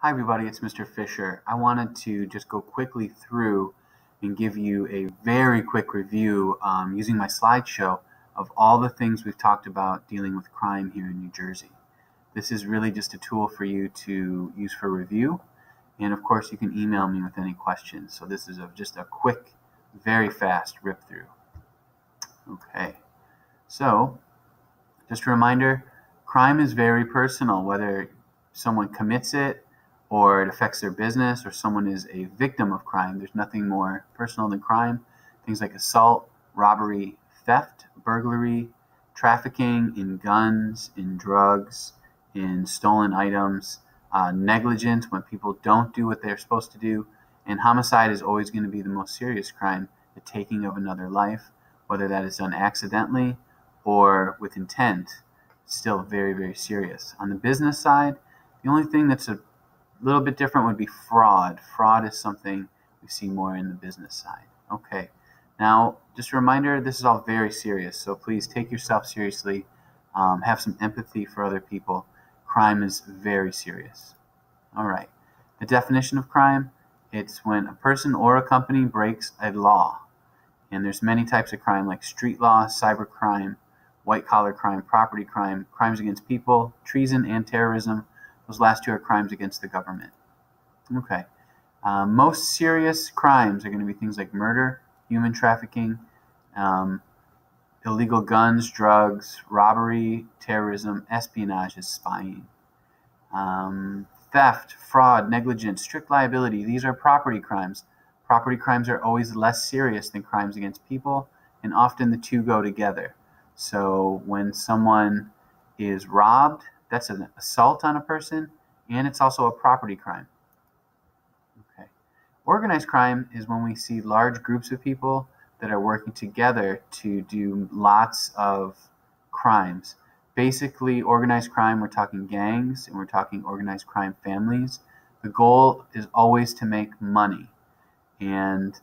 Hi everybody, it's Mr. Fisher. I wanted to just go quickly through and give you a very quick review using my slideshow of all the things we've talked about dealing with crime here in New Jersey. This is really just a tool for you to use for review, and of course you can email me with any questions. So this is just a quick, very fast rip through. Okay, so just a reminder, crime is very personal, whether someone commits it or it affects their business, or someone is a victim of crime. There's nothing more personal than crime. Things like assault, robbery, theft, burglary, trafficking in guns, in drugs, in stolen items, negligence when people don't do what they're supposed to do, and homicide is always going to be the most serious crime, the taking of another life, whether that is done accidentally or with intent. Still very, very serious. On the business side, the only thing that's a little bit different would be fraud. Fraud is something we see more in the business side. Okay, now just a reminder, this is all very serious, so please take yourself seriously. Have some empathy for other people. Crime is very serious. All right, the definition of crime, it's when a person or a company breaks a law. And there's many types of crime like street law, cybercrime, white-collar crime, property crime, crimes against people, treason, and terrorism. Those last two are crimes against the government. Okay. Most serious crimes are going to be things like murder, human trafficking, illegal guns, drugs, robbery, terrorism, espionage, and spying. Theft, fraud, negligence, strict liability. These are property crimes. Property crimes are always less serious than crimes against people, and often the two go together. So when someone is robbed, that's an assault on a person, and it's also a property crime. Okay. Organized crime is when we see large groups of people that are working together to do lots of crimes. Basically, organized crime, we're talking gangs, and we're talking organized crime families. The goal is always to make money. And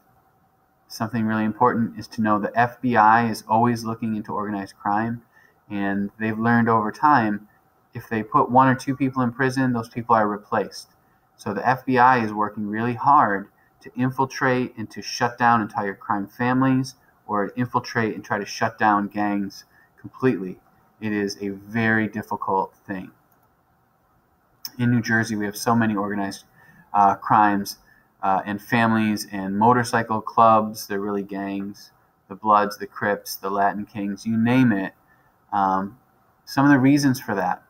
something really important is to know the FBI is always looking into organized crime, and they've learned over time if they put one or two people in prison, those people are replaced. So the FBI is working really hard to infiltrate and to shut down entire crime families, or infiltrate and try to shut down gangs completely. It is a very difficult thing. In New Jersey, we have so many organized crimes and families and motorcycle clubs. They're really gangs. The Bloods, the Crips, the Latin Kings, you name it. Some of the reasons for that.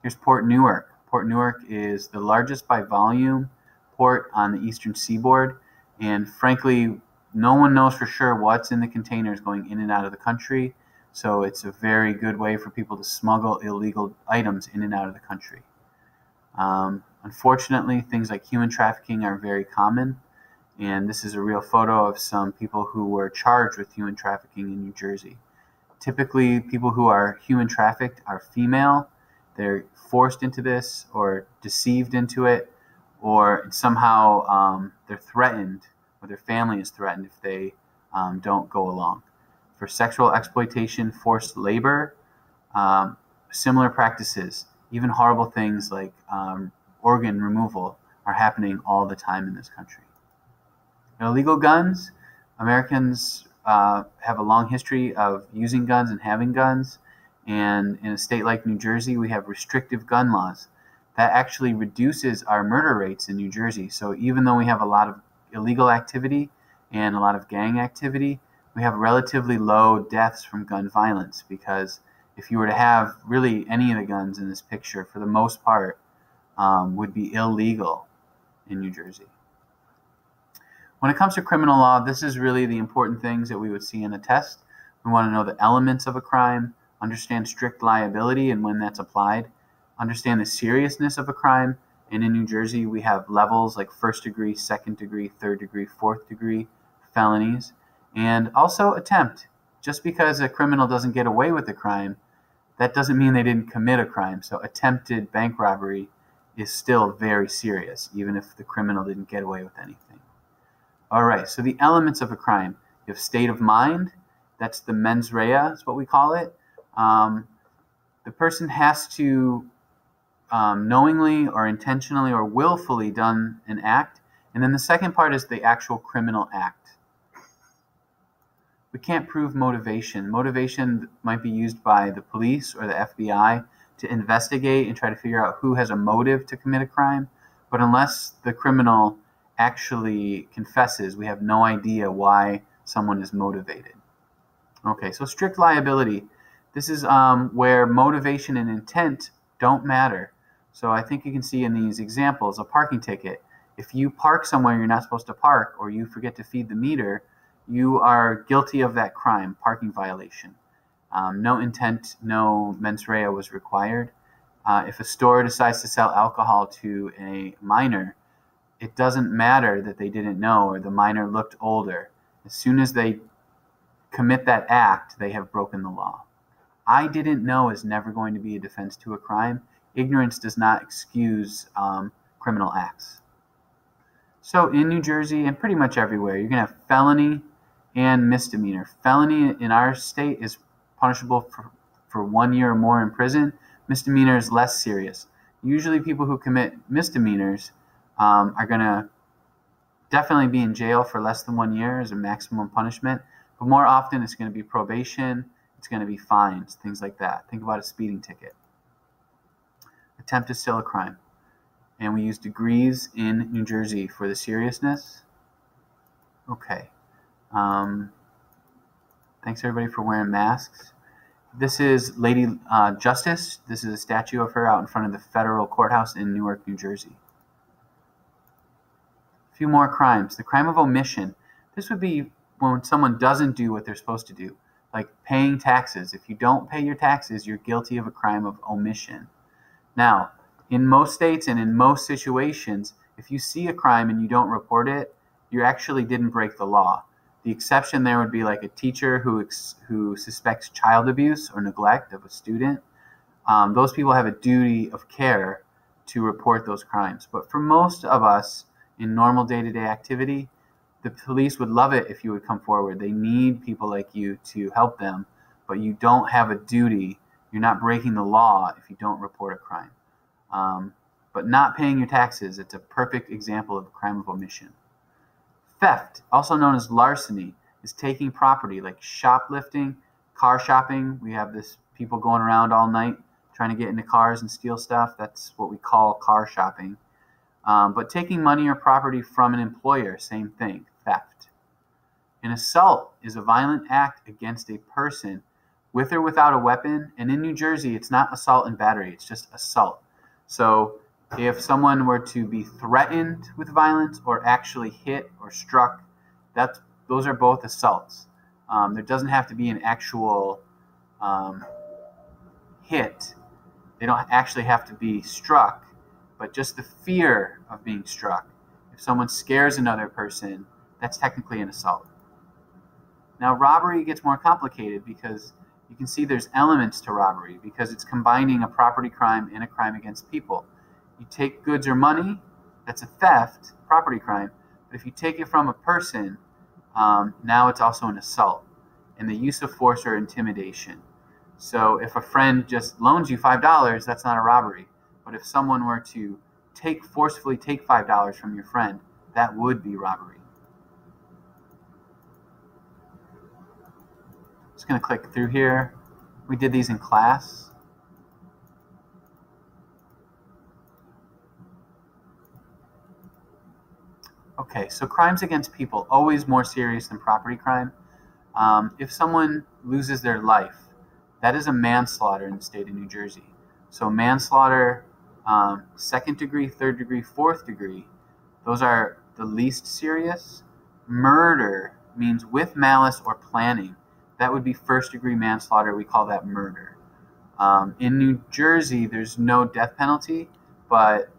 Here's Port Newark. Port Newark is the largest by volume port on the eastern seaboard, and frankly, no one knows for sure what's in the containers going in and out of the country, so it's a very good way for people to smuggle illegal items in and out of the country. Unfortunately, things like human trafficking are very common, and this is a real photo of some people who were charged with human trafficking in New Jersey. Typically, people who are human trafficked are female. They're forced into this or deceived into it, or somehow they're threatened, or their family is threatened if they don't go along. For sexual exploitation, forced labor, similar practices, even horrible things like organ removal are happening all the time in this country. Illegal guns, Americans have a long history of using guns and having guns. And in a state like New Jersey, we have restrictive gun laws. That actually reduces our murder rates in New Jersey. So even though we have a lot of illegal activity and a lot of gang activity, we have relatively low deaths from gun violence, because if you were to have really any of the guns in this picture, for the most part, would be illegal in New Jersey. When it comes to criminal law, this is really the important things that we would see in a test. We want to know the elements of a crime, understand strict liability and when that's applied, understand the seriousness of a crime, and in New Jersey we have levels like first degree, second degree, third degree, fourth degree felonies, and also attempt. Just because a criminal doesn't get away with a crime, that doesn't mean they didn't commit a crime. So attempted bank robbery is still very serious, even if the criminal didn't get away with anything. All right, so the elements of a crime. You have state of mind. That's the mens rea, is what we call it. The person has to knowingly or intentionally or willfully done an act. And then the second part is the actual criminal act. We can't prove motivation. Motivation might be used by the police or the FBI to investigate and try to figure out who has a motive to commit a crime. But unless the criminal actually confesses, we have no idea why someone is motivated. Okay, so strict liability. This is where motivation and intent don't matter. So I think you can see in these examples, a parking ticket. If you park somewhere you're not supposed to park, or you forget to feed the meter, you are guilty of that crime, parking violation. No intent, no mens rea was required. If a store decides to sell alcohol to a minor, it doesn't matter that they didn't know or the minor looked older. As soon as they commit that act, they have broken the law. I didn't know is never going to be a defense to a crime. Ignorance does not excuse criminal acts. So in New Jersey and pretty much everywhere, you're going to have felony and misdemeanor. Felony in our state is punishable for 1 year or more in prison. Misdemeanor is less serious. Usually people who commit misdemeanors are going to definitely be in jail for less than 1 year as a maximum punishment. But more often it's going to be probation, it's going to be fines, things like that. Think about a speeding ticket. Attempt is still a crime. And we use degrees in New Jersey for the seriousness. Okay. Thanks everybody for wearing masks. This is Lady Justice. This is a statue of her out in front of the federal courthouse in Newark, New Jersey. A few more crimes. The crime of omission. This would be when someone doesn't do what they're supposed to do, like paying taxes. If you don't pay your taxes, you're guilty of a crime of omission. Now, in most states and in most situations, if you see a crime and you don't report it, you actually didn't break the law. The exception there would be like a teacher who suspects child abuse or neglect of a student. Those people have a duty of care to report those crimes. But for most of us in normal day-to-day activity, the police would love it if you would come forward. They need people like you to help them, but you don't have a duty. You're not breaking the law if you don't report a crime. But not paying your taxes, it's a perfect example of a crime of omission. Theft, also known as larceny, is taking property like shoplifting, car shopping. We have this people going around all night trying to get into cars and steal stuff. That's what we call car shopping. But taking money or property from an employer, same thing, theft. An assault is a violent act against a person with or without a weapon. And in New Jersey, it's not assault and battery, it's just assault. So if someone were to be threatened with violence or actually hit or struck, those are both assaults. There doesn't have to be an actual hit. They don't actually have to be struck, but just the fear of being struck. If someone scares another person, that's technically an assault. Now, robbery gets more complicated because you can see there's elements to robbery because it's combining a property crime and a crime against people. You take goods or money, that's a theft, property crime. But if you take it from a person, now it's also an assault. And the use of force or intimidation. So if a friend just loans you $5, that's not a robbery. But if someone were to forcefully take $5 from your friend, that would be robbery. Just going to click through here. We did these in class. Okay, so crimes against people, always more serious than property crime. If someone loses their life, that is a manslaughter in the state of New Jersey. So manslaughter, second degree, third degree, fourth degree, those are the least serious. Murder means with malice or planning. That would be first degree manslaughter. We call that murder. In New Jersey, there's no death penalty, but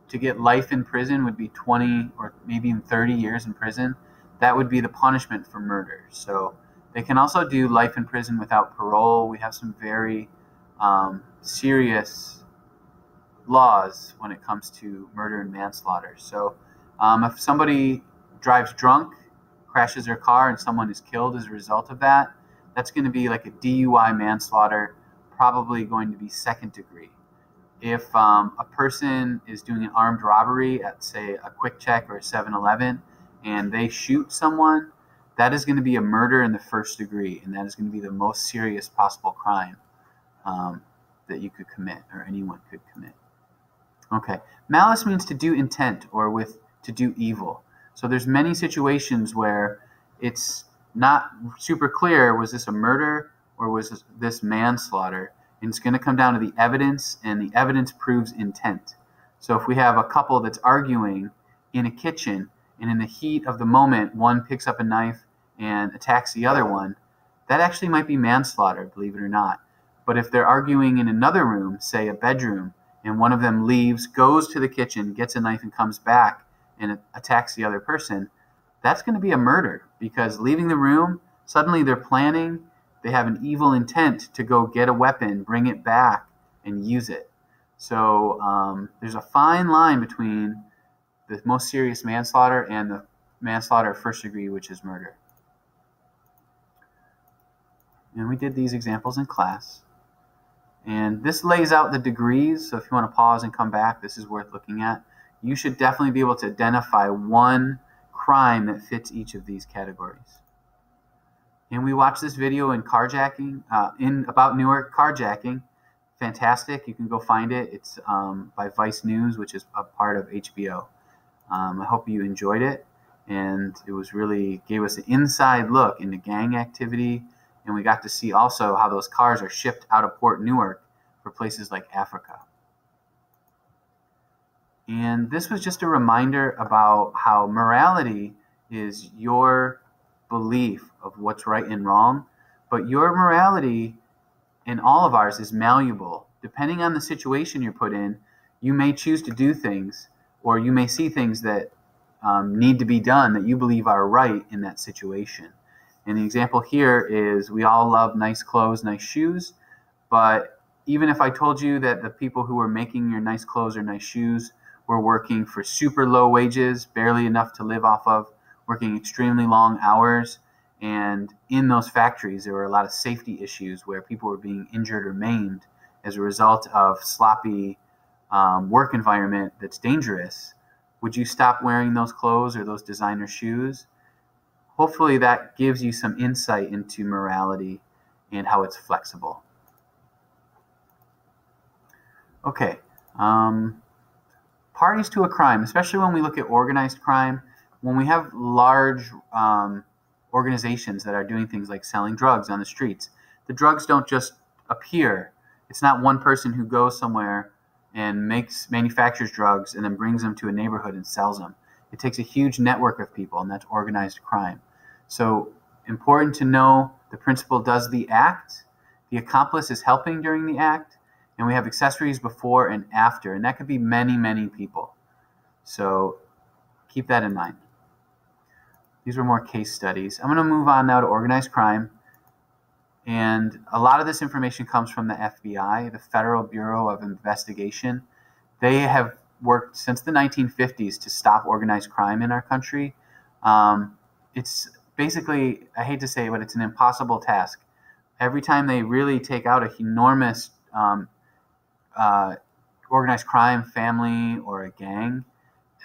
to get life in prison would be 20 or maybe even 30 years in prison. That would be the punishment for murder. So they can also do life in prison without parole. We have some very serious laws when it comes to murder and manslaughter. So if somebody drives drunk, crashes their car, and someone is killed as a result of that, that's going to be like a DUI manslaughter, probably going to be second degree. If a person is doing an armed robbery at, say, a Quick Check or a 7-Eleven, and they shoot someone, that is going to be a murder in the first degree, and that is going to be the most serious possible crime that you could commit, or anyone could commit. Okay, malice means to do intent, or with to do evil. So there's many situations where it's not super clear, was this a murder or was this manslaughter? And it's going to come down to the evidence, and the evidence proves intent. So if we have a couple that's arguing in a kitchen, and in the heat of the moment, one picks up a knife and attacks the other one, that actually might be manslaughter, believe it or not. But if they're arguing in another room, say a bedroom, and one of them leaves, goes to the kitchen, gets a knife, and comes back and attacks the other person, that's going to be a murder, because leaving the room, suddenly they're planning, they have an evil intent to go get a weapon, bring it back, and use it. So there's a fine line between the most serious manslaughter and the manslaughter of first degree, which is murder. And we did these examples in class. And this lays out the degrees, so if you want to pause and come back, this is worth looking at. You should definitely be able to identify one crime that fits each of these categories. And we watched this video in carjacking, about Newark carjacking. Fantastic. You can go find it. It's by Vice News, which is a part of HBO. I hope you enjoyed it, and it was really gave us an inside look into gang activity, and we got to see also how those cars are shipped out of Port Newark for places like Africa. And this was just a reminder about how morality is your belief of what's right and wrong, but your morality and all of ours is malleable. Depending on the situation you're put in, you may choose to do things, or you may see things that need to be done that you believe are right in that situation. And the example here is we all love nice clothes, nice shoes, but even if I told you that the people who were making your nice clothes or nice shoes were working for super low wages, barely enough to live off of, working extremely long hours, and in those factories there were a lot of safety issues where people were being injured or maimed as a result of sloppy work environment that's dangerous, would you stop wearing those clothes or those designer shoes? Hopefully that gives you some insight into morality and how it's flexible. Okay, parties to a crime, especially when we look at organized crime, when we have large organizations that are doing things like selling drugs on the streets, the drugs don't just appear. It's not one person who goes somewhere and manufactures drugs and then brings them to a neighborhood and sells them. It takes a huge network of people, and that's organized crime. So important to know the principal does the act, the accomplice is helping during the act, and we have accessories before and after, and that could be many, many people. So keep that in mind. These were more case studies. I'm going to move on now to organized crime. And a lot of this information comes from the FBI, the Federal Bureau of Investigation. They have worked since the 1950s to stop organized crime in our country. It's basically, I hate to say it, but it's an impossible task. Every time they really take out an enormous organized crime family or a gang,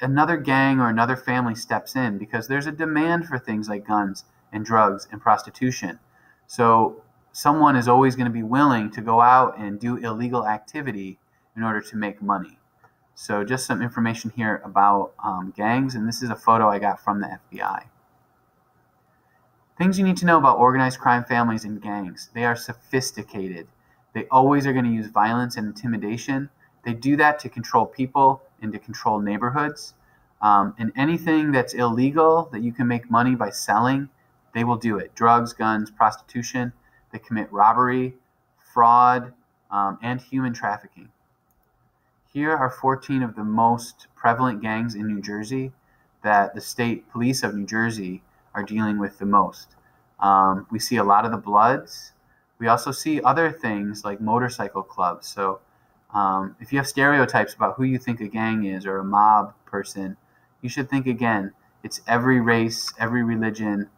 another gang or another family steps in because there's a demand for things like guns and drugs and prostitution. So someone is always going to be willing to go out and do illegal activity in order to make money. So just some information here about gangs, and this is a photo I got from the FBI. Things you need to know about organized crime families and gangs. They are sophisticated. They always are going to use violence and intimidation. They do that to control people and to control neighborhoods. And anything that's illegal that you can make money by selling, they will do it. Drugs, guns, prostitution. They commit robbery, fraud, and human trafficking. Here are 14 of the most prevalent gangs in New Jersey that the state police of New Jersey are dealing with the most. We see a lot of the Bloods. We also see other things like motorcycle clubs. So if you have stereotypes about who you think a gang is or a mob person, you should think again. It's every race, every religion.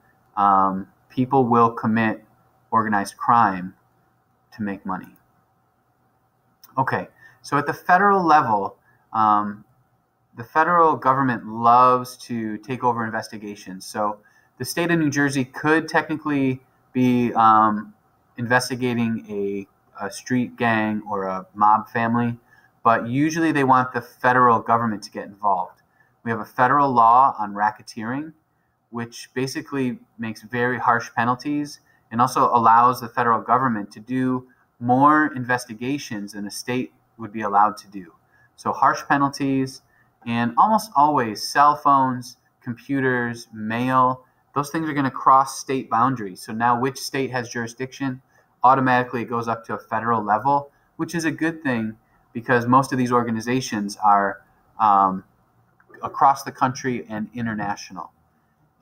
People will commit organized crime to make money. Okay, So at the federal level, the federal government loves to take over investigations. So the state of New Jersey could technically be investigating a street gang or a mob family, but usually they want the federal government to get involved. We have a federal law on racketeering, which basically makes very harsh penalties and also allows the federal government to do more investigations than a state would be allowed to do. So harsh penalties, and almost always cell phones, computers, mail, those things are going to cross state boundaries. So now which state has jurisdiction? Automatically it goes up to a federal level, which is a good thing because most of these organizations are across the country and international.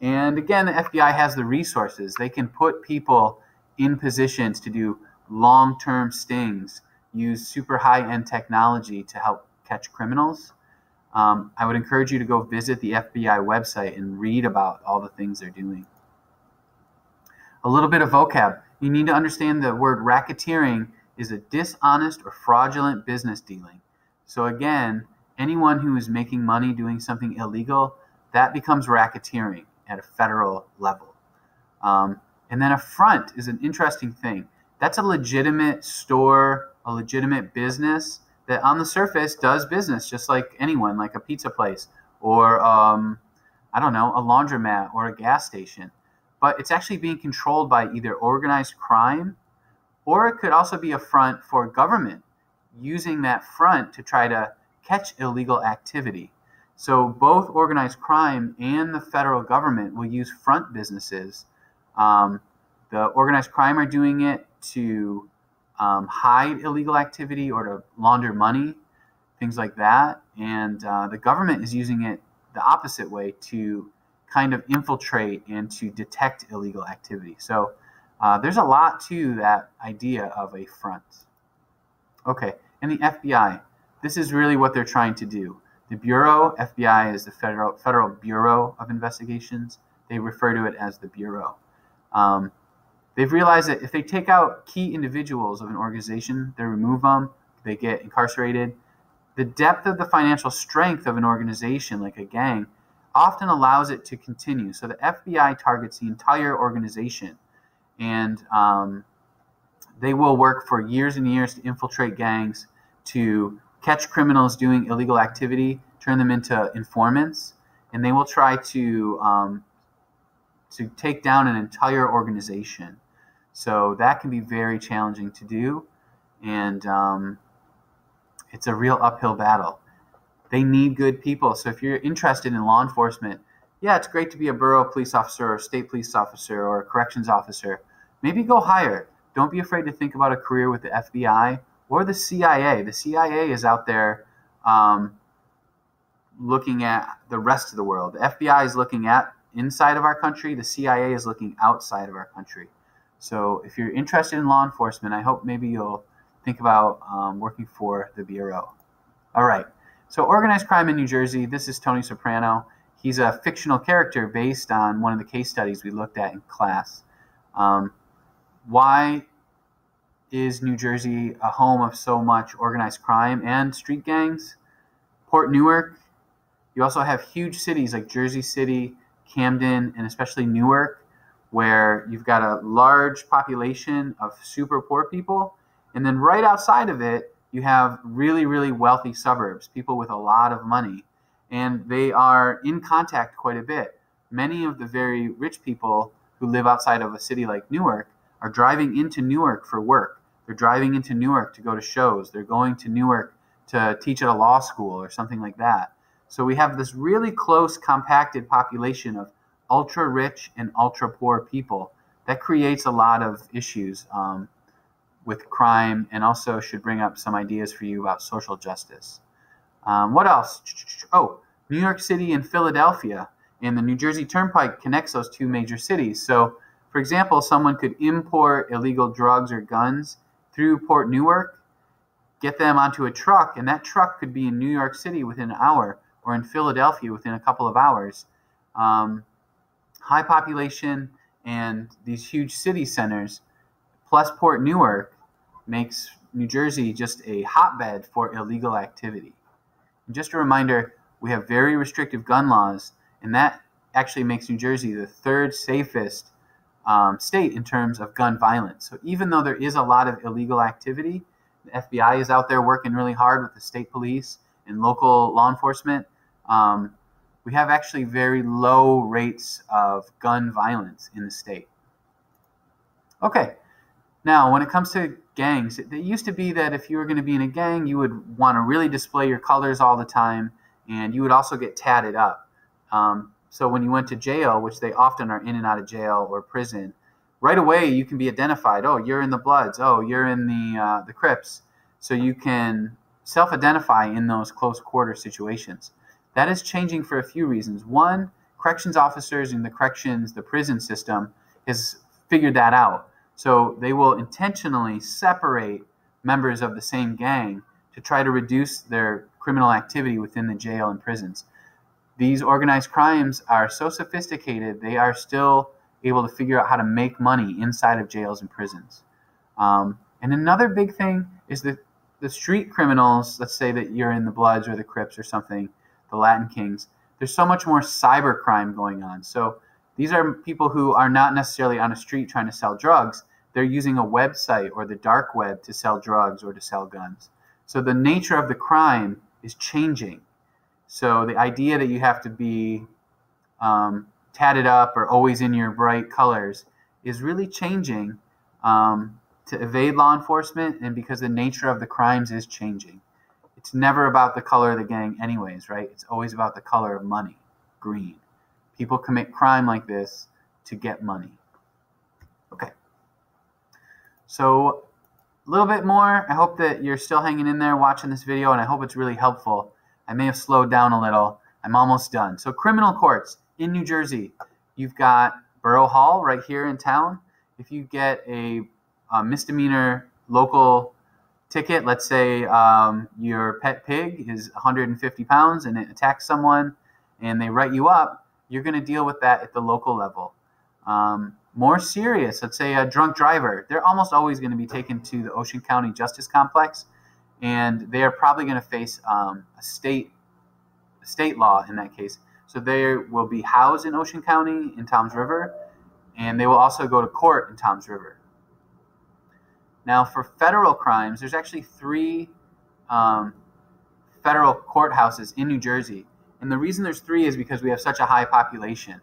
And again, the FBI has the resources. They can put people in positions to do long-term stings, use super high-end technology to help catch criminals. I would encourage you to go visit the FBI website and read about all the things they're doing. A little bit of vocab. You need to understand the word racketeering is a dishonest or fraudulent business dealing. So again, anyone who is making money doing something illegal, that becomes racketeering at a federal level. And then a front is an interesting thing. That's a legitimate store, a legitimate business that on the surface does business just like anyone, like a pizza place or, I don't know, a laundromat or a gas station. But it's actually being controlled by either organized crime, or it could also be a front for government using that front to try to catch illegal activity. So both organized crime and the federal government will use front businesses. The organized crime are doing it to hide illegal activity or to launder money, things like that. And the government is using it the opposite way to kind of infiltrate and to detect illegal activity. So there's a lot to that idea of a front. Okay, and the FBI. This is really what they're trying to do. The Bureau, FBI is the Federal Bureau of Investigations. They refer to it as the Bureau. They've realized that if they take out key individuals of an organization, they remove them, they get incarcerated, the depth of the financial strength of an organization, like a gang, often allows it to continue. So the FBI targets the entire organization, and they will work for years and years to infiltrate gangs, to catch criminals doing illegal activity, turn them into informants, and they will try to take down an entire organization. So that can be very challenging to do, and it's a real uphill battle. They need good people. So if you're interested in law enforcement, yeah, it's great to be a borough police officer or a state police officer or a corrections officer. Maybe go higher. Don't be afraid to think about a career with the FBI or the CIA. The CIA is out there looking at the rest of the world. The FBI is looking at inside of our country. The CIA is looking outside of our country. So if you're interested in law enforcement, I hope maybe you'll think about working for the Bureau. All right. So organized crime in New Jersey. This is Tony Soprano. He's a fictional character based on one of the case studies we looked at in class. Why is New Jersey a home of so much organized crime and street gangs? Port Newark. You also have huge cities like Jersey City, Camden, and especially Newark, where you've got a large population of super poor people. And then right outside of it, you have really, really wealthy suburbs, people with a lot of money. And they are in contact quite a bit. Many of the very rich people who live outside of a city like Newark are driving into Newark for work. They're driving into Newark to go to shows. They're going to Newark to teach at a law school or something like that. So we have this really close, compacted population of ultra rich and ultra poor people. That creates a lot of issues with crime, and also should bring up some ideas for you about social justice. What else? Oh, New York City and Philadelphia, and the New Jersey Turnpike connects those two major cities. So, for example, someone could import illegal drugs or guns through Port Newark, get them onto a truck, and that truck could be in New York City within an hour, or in Philadelphia within a couple of hours. High population and these huge city centers, plus Port Newark, makes New Jersey just a hotbed for illegal activity. And just a reminder, we have very restrictive gun laws, and that actually makes New Jersey the third safest state in terms of gun violence. So even though there is a lot of illegal activity, the FBI is out there working really hard with the state police and local law enforcement. We have actually very low rates of gun violence in the state. Okay, now when it comes to gangs, it used to be that if you were going to be in a gang, you would want to really display your colors all the time, and you would also get tatted up. So when you went to jail, which they often are in and out of jail or prison, right away you can be identified. Oh, you're in the Bloods. Oh, you're in the Crips. So you can self-identify in those close quarter situations. That is changing for a few reasons. One, corrections officers in the prison system has figured that out. So they will intentionally separate members of the same gang to try to reduce their criminal activity within the jail and prisons. These organized crimes are so sophisticated, they are still able to figure out how to make money inside of jails and prisons. And another big thing is that the street criminals, let's say that you're in the Bloods or the Crips or something, the Latin Kings, there's so much more cyber crime going on. So these are people who are not necessarily on a street trying to sell drugs. They're using a website or the dark web to sell drugs or to sell guns. So the nature of the crime is changing. So the idea that you have to be tatted up or always in your bright colors is really changing to evade law enforcement, and because the nature of the crimes is changing. It's never about the color of the gang anyways, right? It's always about the color of money, green. People commit crime like this to get money. Okay. So a little bit more. I hope that you're still hanging in there watching this video, and I hope it's really helpful. I may have slowed down a little. I'm almost done. So criminal courts in New Jersey, you've got Borough Hall right here in town. If you get a misdemeanor local ticket, let's say your pet pig is 150 pounds and it attacks someone and they write you up, you're going to deal with that at the local level. More serious, let's say a drunk driver, they're almost always going to be taken to the Ocean County Justice Complex, and they are probably going to face a state law in that case. So they will be housed in Ocean County in Toms River, and they will also go to court in Toms River. Now for federal crimes, there's actually 3 federal courthouses in New Jersey. And the reason there's 3 is because we have such a high population.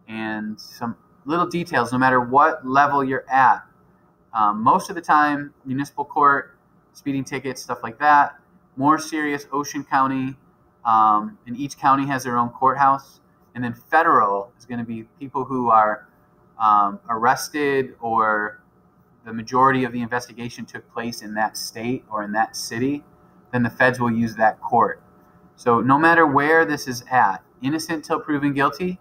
And some little details, no matter what level you're at, most of the time, municipal court, speeding tickets, stuff like that. More serious, Ocean County, and each county has their own courthouse. And then federal is going to be people who are arrested, or the majority of the investigation took place in that state or in that city, then the feds will use that court. So no matter where this is at, innocent till proven guilty,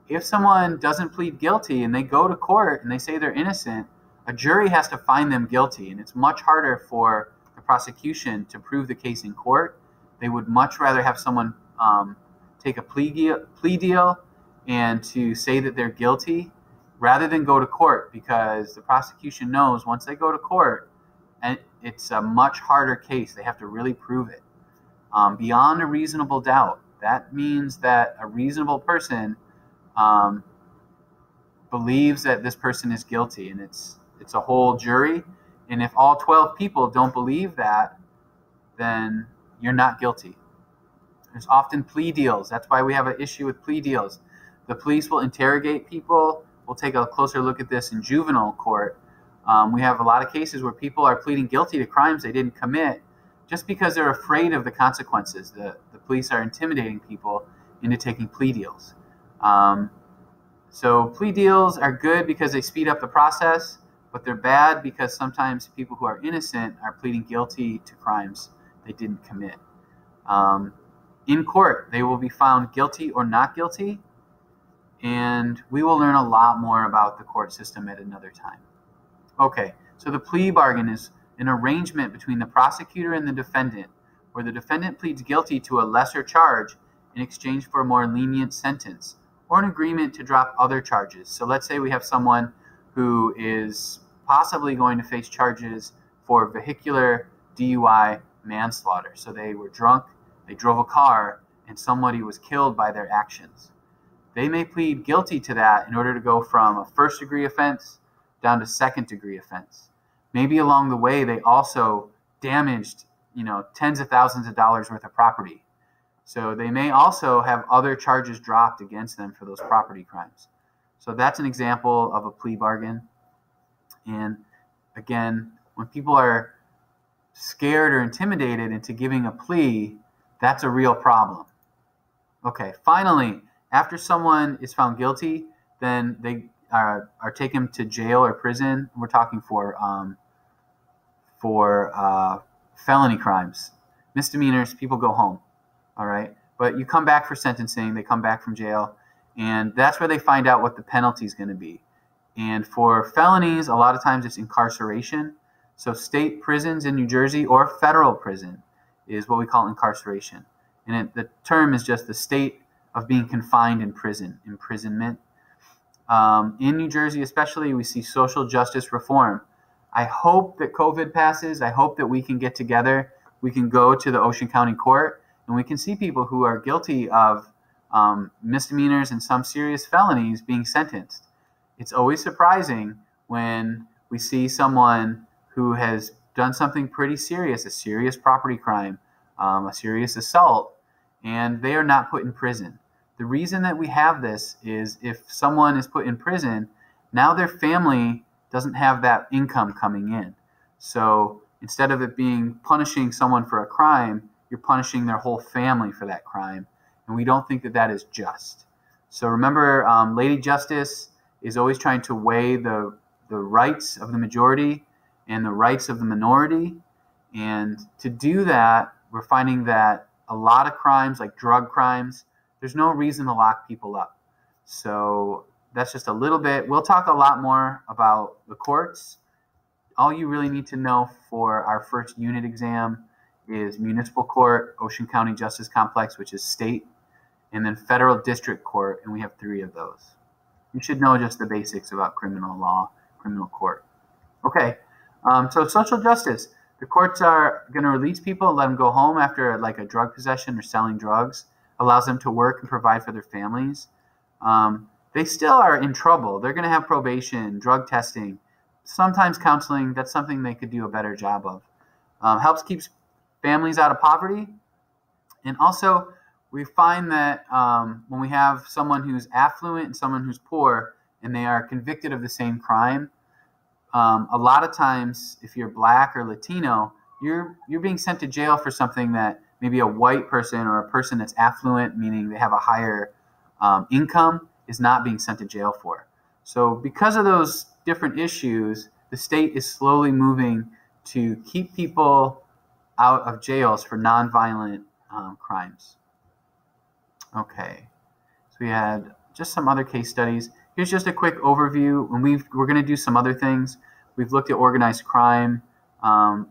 if someone doesn't plead guilty and they go to court and they say they're innocent, a jury has to find them guilty, and it's much harder for the prosecution to prove the case in court. They would much rather have someone take a plea deal and to say that they're guilty rather than go to court, because the prosecution knows once they go to court, and it's a much harder case. They have to really prove it beyond a reasonable doubt. That means that a reasonable person believes that this person is guilty, and it's a whole jury. And if all 12 people don't believe that, then you're not guilty. There's often plea deals. That's why we have an issue with plea deals. The police will interrogate people. We'll take a closer look at this in juvenile court. We have a lot of cases where people are pleading guilty to crimes they didn't commit just because they're afraid of the consequences. The police are intimidating people into taking plea deals. So plea deals are good because they speed up the process, but they're bad because sometimes people who are innocent are pleading guilty to crimes they didn't commit. In court, they will be found guilty or not guilty, and we will learn a lot more about the court system at another time. Okay, so the plea bargain is an arrangement between the prosecutor and the defendant, where the defendant pleads guilty to a lesser charge in exchange for a more lenient sentence, or an agreement to drop other charges. So let's say we have someone who is possibly going to face charges for vehicular DUI manslaughter. So they were drunk, they drove a car, and somebody was killed by their actions. They may plead guilty to that in order to go from a first-degree offense down to second-degree offense. Maybe along the way they also damaged, tens of thousands of dollars worth of property. So they may also have other charges dropped against them for those property crimes. So that's an example of a plea bargain. And again, when people are scared or intimidated into giving a plea, that's a real problem. Okay, finally, after someone is found guilty, then they are taken to jail or prison. We're talking for felony crimes. Misdemeanors, people go home, all right? But you come back for sentencing, they come back from jail, and that's where they find out what the penalty is going to be. And for felonies, a lot of times it's incarceration. So state prisons in New Jersey or federal prison is what we call incarceration. And the term is just the state of being confined in prison, imprisonment. In New Jersey especially, we see social justice reform. I hope that COVID passes. I hope that we can get together. We can go to the Ocean County Court and we can see people who are guilty of misdemeanors and some serious felonies being sentenced. It's always surprising when we see someone who has done something pretty serious, a serious property crime, a serious assault, and they are not put in prison. The reason that we have this is if someone is put in prison, now their family doesn't have that income coming in. So instead of it being punishing someone for a crime, you're punishing their whole family for that crime. And we don't think that that is just. So remember, Lady Justice is always trying to weigh the rights of the majority and the rights of the minority. And to do that, we're finding that a lot of crimes, like drug crimes, there's no reason to lock people up. So that's just a little bit. We'll talk a lot more about the courts. All you really need to know for our first unit exam is municipal court, Ocean County Justice Complex, which is state, and then federal district court, and we have 3 of those. You should know just the basics about criminal law, criminal court. Okay, so social justice. The courts are going to release people and let them go home after like a drug possession or selling drugs. Allows them to work and provide for their families. They still are in trouble. They're going to have probation, drug testing, sometimes counseling. That's something they could do a better job of. Helps keep families out of poverty. And also, we find that when we have someone who's affluent and someone who's poor, and they are convicted of the same crime, a lot of times, if you're black or Latino, you're being sent to jail for something that maybe a white person or a person that's affluent, meaning they have a higher income, is not being sent to jail for. So because of those different issues, the state is slowly moving to keep people out of jails for nonviolent crimes. Okay, so we had just some other case studies. Here's just a quick overview. And we're going to do some other things. We've looked at organized crime.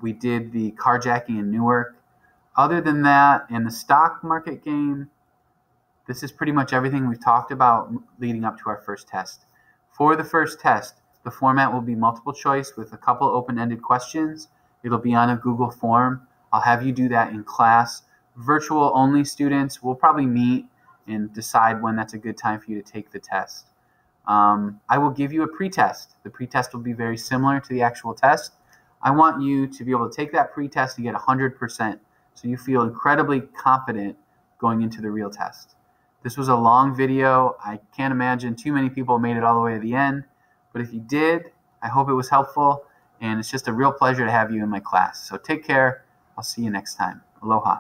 We did the carjacking in Newark. Other than that, in the stock market game, this is pretty much everything we've talked about leading up to our first test. For the first test, the format will be multiple choice with a couple open-ended questions. It'll be on a Google form. I'll have you do that in class. Virtual only students will probably meet and decide when that's a good time for you to take the test. I will give you a pretest. The pretest will be very similar to the actual test. I want you to be able to take that pretest and get 100%. So you feel incredibly confident going into the real test. This was a long video. I can't imagine too many people made it all the way to the end. But if you did, I hope it was helpful. And it's just a real pleasure to have you in my class. So take care. I'll see you next time. Aloha.